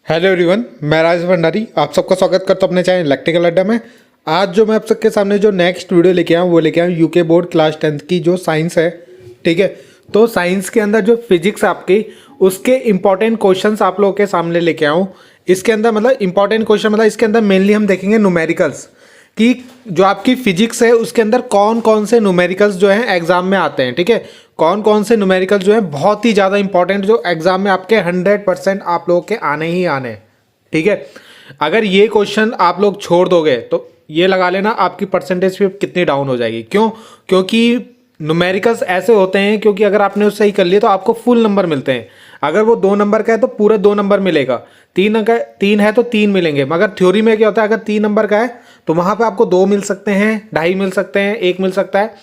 Hello everyone, मैं राजेश भंडारी आप सबका स्वागत करता हूं अपने चैनल इलेक्ट्रिकल अड्डा में। आज जो मैं आप सबके सामने जो नेक्स्ट वीडियो लेके आया हूँ वो लेके आया हूँ यूके बोर्ड क्लास 10th की जो साइंस है। ठीक है, तो साइंस के अंदर जो फिजिक्स आपकी उसके इंपॉर्टेंट क्वेश्चंस आप लोगों के सामने लेके आया हूँ। इसके अंदर मतलब इंपॉर्टेंट क्वेश्चन मतलब इसके अंदर मेनली हम देखेंगे न्यूमेरिकल्स कि जो आपकी फिजिक्स है उसके अंदर कौन कौन से न्यूमेरिकल्स जो हैं एग्जाम में आते हैं। ठीक है, कौन कौन से न्यूमेरिकल्स जो हैं बहुत ही ज़्यादा इंपॉर्टेंट जो एग्जाम में आपके 100% आप लोगों के आने ही आने हैं। ठीक है, अगर ये क्वेश्चन आप लोग छोड़ दोगे तो ये लगा लेना आपकी परसेंटेज फिर कितनी डाउन हो जाएगी। क्यों? क्योंकि न्यूमेरिकल्स ऐसे होते हैं क्योंकि अगर आपने उससे सही कर लिया तो आपको फुल नंबर मिलते हैं। अगर वो 2 नंबर का है तो पूरा 2 नंबर मिलेगा, 3 है तो 3 मिलेंगे। मगर थ्योरी में क्या होता है, अगर 3 नंबर का है तो वहां पे आपको 2 मिल सकते हैं, 2.5 मिल सकते हैं, 1 मिल सकता है।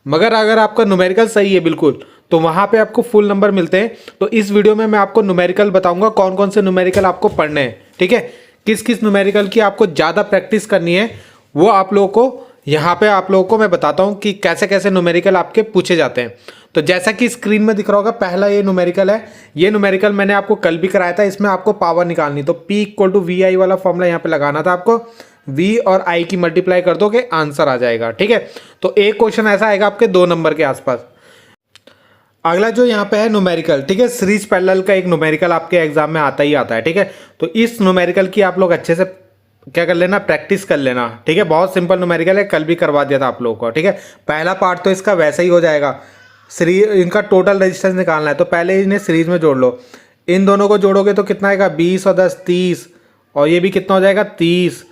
मगर अगर आपका न्यूमेरिकल सही है बिल्कुल तो वहां पे आपको फुल नंबर मिलते हैं। तो इस वीडियो में मैं आपको न्यूमेरिकल बताऊंगा कौन कौन से न्यूमेरिकल आपको पढ़ने हैं। ठीक है, किस किस न्यूमेरिकल की आपको ज़्यादा प्रैक्टिस करनी है वो आप लोगों को यहाँ पे आप लोगों को मैं बताता हूँ कि कैसे कैसे न्यूमेरिकल आपके पूछे जाते हैं। तो जैसा कि स्क्रीन में दिख रहा होगा, पहला ये न्यूमेरिकल है। ये न्यूमेरिकल मैंने आपको कल भी कराया था। इसमें आपको पावर निकालनी, तो P = VI वाला फॉर्मूला यहाँ पे लगाना था आपको। V और I की मल्टीप्लाई कर दो कि आंसर आ जाएगा। ठीक है, तो एक क्वेश्चन ऐसा आएगा आपके 2 नंबर के आसपास। अगला जो यहाँ पे है न्यूमेरिकल, ठीक है, सीरीज पैरेलल का एक न्यूमेरिकल आपके एग्जाम में आता ही आता है। ठीक है, तो इस न्यूमेरिकल की आप लोग अच्छे से क्या कर लेना, प्रैक्टिस कर लेना। ठीक है, बहुत सिंपल न्यूमेरिकल है, कल भी करवा दिया था आप लोगों को। ठीक है, पहला पार्ट तो इसका वैसा ही हो जाएगा। सीरीज इनका टोटल रेजिस्टेंस निकालना है तो पहले इन्हें सीरीज में जोड़ लो। इन दोनों को जोड़ोगे तो कितना आएगा, 20 और 10 30, और ये भी कितना हो जाएगा 30।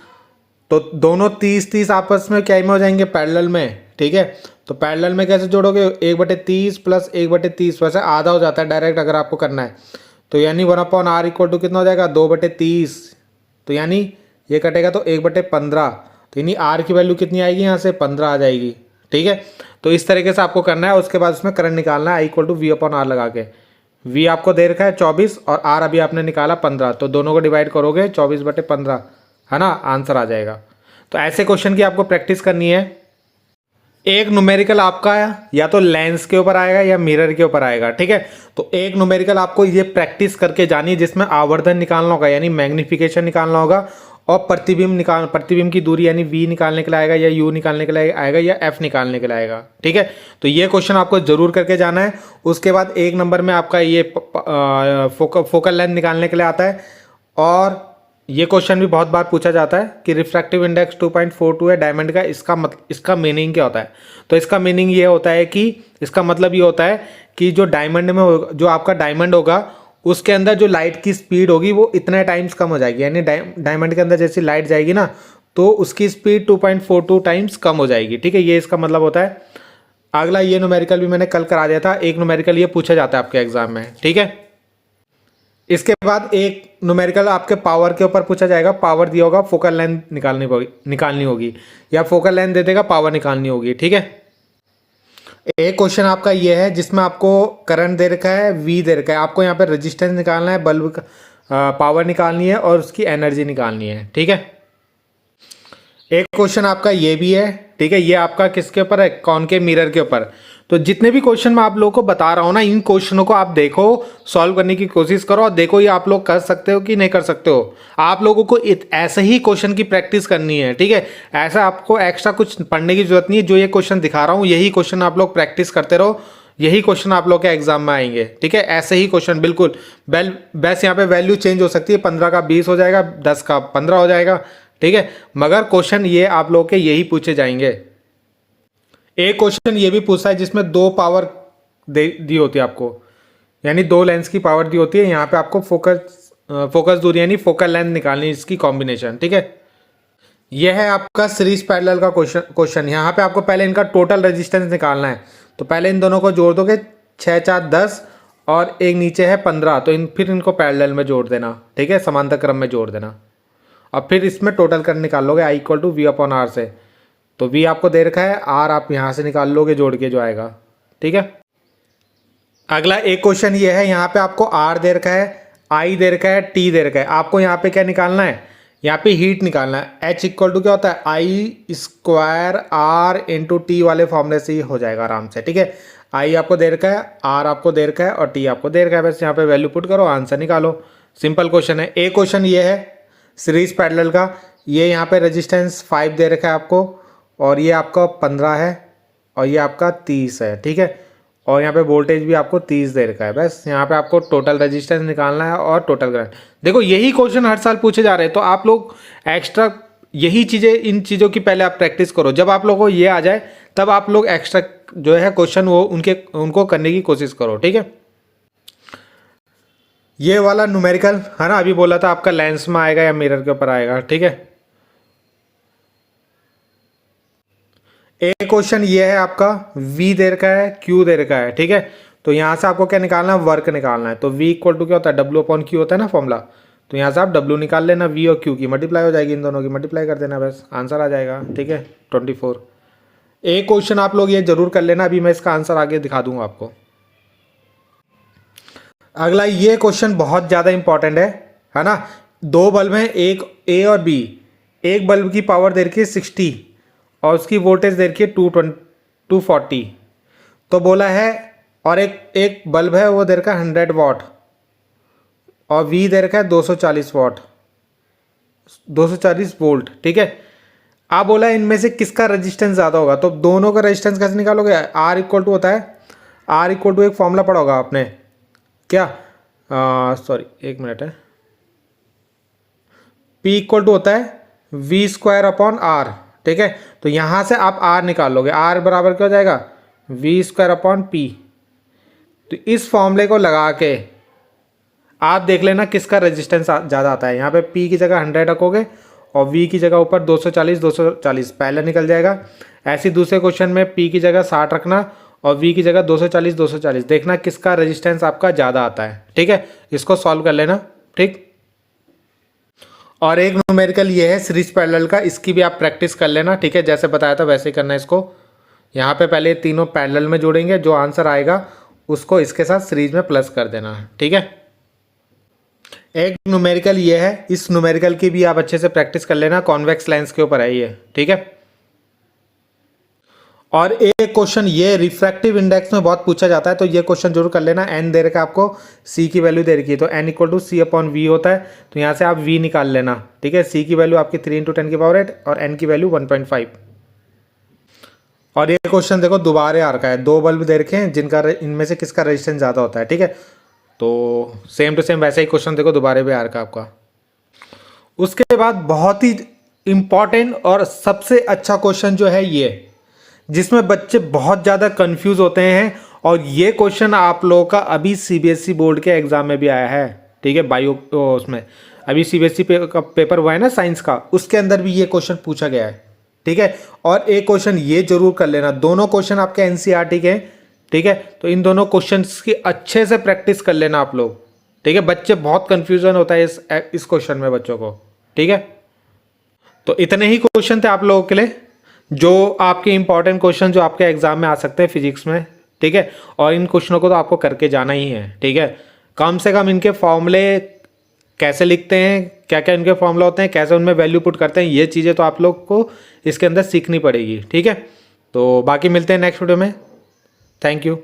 तो दोनों 30 आपस में क्या में हो जाएंगे, पैरेलल में। ठीक है, तो पैरेलल में कैसे जोड़ोगे, 1/30 + 1/30, वैसे आधा हो जाता है डायरेक्ट अगर आपको करना है तो। यानी 1/r = कितना हो जाएगा, 2/30। तो यानी ये कटेगा तो 1/15। तो यानी r की वैल्यू कितनी आएगी, यहाँ से 15 आ जाएगी। ठीक है, तो इस तरीके से आपको करना है। उसके बाद उसमें करंट निकालना है, I = V/R लगा के। V आपको दे रखा है 24 और R अभी आपने निकाला 15, तो दोनों को डिवाइड करोगे 24/15, है ना, आंसर आ जाएगा। तो ऐसे क्वेश्चन की आपको प्रैक्टिस करनी है। एक न्यूमेरिकल आपका या तो लेंस के ऊपर आएगा या मिरर के ऊपर आएगा। ठीक है, तो एक न्यूमेरिकल आपको ये प्रैक्टिस करके जानी है जिसमें आवर्धन निकालना होगा यानी मैग्निफिकेशन निकालना होगा, और प्रतिबिंब की दूरी यानी V निकालने के लिए आएगा, या U निकालने के लिए आएगा, या F निकालने के लिए आएगा। ठीक है, तो ये क्वेश्चन आपको जरूर करके जाना है। उसके बाद 1 नंबर में आपका ये फोकल लेंथ निकालने के लिए आता है। और ये क्वेश्चन भी बहुत बार पूछा जाता है कि रिफ्रैक्टिव इंडेक्स 2.42 है डायमंड का, इसका मीनिंग क्या होता है। तो इसका मीनिंग ये होता है कि इसका मतलब ये होता है कि जो डायमंड में जो आपका डायमंड होगा उसके अंदर जो लाइट की स्पीड होगी वो इतने टाइम्स कम हो जाएगी। यानी डायमंड के अंदर जैसी लाइट जाएगी ना तो उसकी स्पीड 2.42 टाइम्स कम हो जाएगी। ठीक है, ये इसका मतलब होता है। अगला ये न्यूमेरिकल भी मैंने कल करा दिया था, एक न्यूमेरिकल ये पूछा जाता है आपके एग्जाम में। ठीक है, इसके बाद एक न्यूमेरिकल आपके पावर के ऊपर पूछा जाएगा। पावर दिया होगा, फोकल लेंथ निकालनी होगी, या फोकल लेंथ दे देगा, पावर निकालनी होगी। ठीक है, एक क्वेश्चन आपका ये है जिसमें आपको करंट दे रखा है, V दे रखा है, आपको यहाँ पे रेजिस्टेंस निकालना है, बल्ब का पावर निकालनी है और उसकी एनर्जी निकालनी है। ठीक है, एक क्वेश्चन आपका ये भी है। ठीक है, ये आपका किसके ऊपर है, कॉनकेव मिरर के ऊपर। तो जितने भी क्वेश्चन मैं आप लोगों को बता रहा हूँ ना, इन क्वेश्चनों को आप देखो, सॉल्व करने की कोशिश करो और देखो ये आप लोग कर सकते हो कि नहीं कर सकते हो। आप लोगों को ऐसे ही क्वेश्चन की प्रैक्टिस करनी है। ठीक है, ऐसा आपको एक्स्ट्रा कुछ पढ़ने की जरूरत नहीं है। जो ये क्वेश्चन दिखा रहा हूँ यही क्वेश्चन आप लोग प्रैक्टिस करते रहो, यही क्वेश्चन आप लोग के एग्जाम में आएंगे। ठीक है, ऐसे ही क्वेश्चन बिल्कुल बस यहाँ पे वैल्यू चेंज हो सकती है, 15 का 20 हो जाएगा, 10 का 15 हो जाएगा। ठीक है, मगर क्वेश्चन ये आप लोग के यही पूछे जाएंगे। एक क्वेश्चन ये भी पूछता है जिसमें 2 पावर दी होती है आपको, यानी 2 लेंस की पावर दी होती है। यहाँ पे आपको फोकस दूरी यानी फोकल लेंथ निकालनी, इसकी कॉम्बिनेशन। ठीक है, यह है आपका सीरीज पैरेलल का क्वेश्चन। यहाँ पे आपको पहले इनका टोटल रेजिस्टेंस निकालना है। तो पहले इन दोनों को जोड़ दोगे, 6 4 10 और एक नीचे है 15, तो फिर इनको पैरेलल में जोड़ देना। ठीक है, समांतर क्रम में जोड़ देना और फिर इसमें टोटल करंट निकाल लोगे, I = V/R से। तो V आपको दे रखा है, R आप यहाँ से निकाल लोगे जोड़ के जो आएगा। ठीक है, अगला एक क्वेश्चन ये है, यहाँ पे आपको R दे रखा है, I दे रखा है, T दे रखा है। आपको यहाँ पे क्या निकालना है, यहाँ पे हीट निकालना है। H = क्या होता है, I² R × T वाले फॉर्मूले से ही हो जाएगा आराम से। ठीक है, I आपको दे रखा है, R आपको दे रखा है और T आपको दे रखा है। बस यहाँ पे वैल्यू पुट करो, आंसर निकालो। सिंपल क्वेश्चन है। एक क्वेश्चन ये है सीरीज पैरेलल का, ये यहाँ पे रेजिस्टेंस 5 दे रखा है आपको, और ये आपका 15 है, और ये आपका 30 है, ठीक है। और यहाँ पे वोल्टेज भी आपको 30 दे रखा है। बस यहाँ पे आपको टोटल रेजिस्टेंस निकालना है और टोटल करंट। देखो यही क्वेश्चन हर साल पूछे जा रहे हैं, तो आप लोग एक्स्ट्रा यही चीज़ें, इन चीज़ों की पहले आप प्रैक्टिस करो। जब आप लोगों को ये आ जाए तब आप लोग एक्स्ट्रा जो है क्वेश्चन वो उनको करने की कोशिश करो, ठीक है। ये वाला न्यूमेरिकल है ना, अभी बोला था आपका लेंस में आएगा या मिरर के ऊपर आएगा, ठीक है। एक क्वेश्चन ये है आपका V दे रखा है, Q दे रखा है, ठीक है। तो यहाँ से आपको क्या निकालना है, वर्क निकालना है। तो V इक्वल टू क्या होता है, W/Q होता है ना फॉर्मूला। तो यहाँ से आप W निकाल लेना, V और Q की मल्टीप्लाई हो जाएगी, इन दोनों की मल्टीप्लाई कर देना, बस आंसर आ जाएगा, ठीक है 24। एक क्वेश्चन आप लोग ये जरूर कर लेना, अभी मैं इसका आंसर आगे दिखा दूंगा आपको। अगला ये क्वेश्चन बहुत ज़्यादा इंपॉर्टेंट है ना। दो बल्ब हैं, एक A और B। एक बल्ब की पावर दे रखी है 60 और उसकी वोल्टेज दे रखी है 240। तो बोला है, और एक बल्ब है वो दे रखा है 100 वाट और V दे रखा है 240 वाट, 240 वोल्ट, ठीक है। आप बोला है इनमें से किसका रेजिस्टेंस ज़्यादा होगा, तो दोनों का रेजिस्टेंस कैसे निकालोगे। R इक्वल टू होता है, R इक्वल टू एक फॉर्मूला पढ़ा होगा आपने, क्या सॉरी एक मिनट है, P इक्वल टू होता है V²/R, ठीक है। तो यहाँ से आप R निकाल लोगे, R बराबर क्या हो जाएगा, V²/P। तो इस फॉर्मूले को लगा के आप देख लेना किसका रेजिस्टेंस ज़्यादा आता है। यहाँ पे P की जगह 100 रखोगे और V की जगह ऊपर 240 पहले निकल जाएगा। ऐसे दूसरे क्वेश्चन में P की जगह 60 रखना और V की जगह 240 देखना किसका रेजिस्टेंस आपका ज़्यादा आता है, ठीक है। इसको सॉल्व कर लेना, ठीक। और एक न्यूमेरिकल ये है सीरीज पैरेलल का, इसकी भी आप प्रैक्टिस कर लेना, ठीक है। जैसे बताया था वैसे ही करना है इसको। यहाँ पे पहले तीनों पैरेलल में जोड़ेंगे, जो आंसर आएगा उसको इसके साथ सीरीज में प्लस कर देना, ठीक है। एक न्यूमेरिकल ये है, इस न्यूमेरिकल की भी आप अच्छे से प्रैक्टिस कर लेना, कॉन्वेक्स लेंस के ऊपर है ये, ठीक है। और एक क्वेश्चन ये रिफ्रैक्टिव इंडेक्स में बहुत पूछा जाता है, तो ये क्वेश्चन जरूर कर लेना। n दे रखा है आपको, c की वैल्यू दे रखी है, तो n इक्वल टू C/V होता है। तो यहाँ से आप v निकाल लेना, ठीक है। c की वैल्यू आपकी 3 × 10⁸ और n की वैल्यू 1.5। और ये क्वेश्चन देखो दोबारा आ रखा है, दो बल्ब दे रखे हैं जिनका इनमें से किसका रेजिस्टेंस ज़्यादा होता है, ठीक है। तो सेम टू सेम वैसा ही क्वेश्चन देखो दोबारा भी आ रखा है आपका। उसके बाद बहुत ही इंपॉर्टेंट और सबसे अच्छा क्वेश्चन जो है ये, जिसमें बच्चे बहुत ज़्यादा कंफ्यूज होते हैं, और ये क्वेश्चन आप लोगों का अभी CBSE बोर्ड के एग्जाम में भी आया है, ठीक है। बायो उसमें अभी CBSE का पेपर हुआ है ना साइंस का, उसके अंदर भी ये क्वेश्चन पूछा गया है, ठीक है। और एक क्वेश्चन ये जरूर कर लेना, दोनों क्वेश्चन आपके NCERT के, ठीक है। तो इन दोनों क्वेश्चंस की अच्छे से प्रैक्टिस कर लेना आप लोग, ठीक है। बच्चे बहुत कंफ्यूजन होता है इस क्वेश्चन में बच्चों को, ठीक है। तो इतने ही क्वेश्चन थे आप लोगों के लिए, जो आपके इंपॉर्टेंट क्वेश्चन जो आपके एग्जाम में आ सकते हैं फिजिक्स में, ठीक है। और इन क्वेश्चनों को तो आपको करके जाना ही है, ठीक है। कम से कम इनके फॉर्मूले कैसे लिखते हैं, क्या क्या इनके फॉर्मूला होते हैं, कैसे उनमें वैल्यू पुट करते हैं, ये चीज़ें तो आप लोग को इसके अंदर सीखनी पड़ेगी, ठीक है। तो बाकी मिलते हैं नेक्स्ट वीडियो में। Thank you.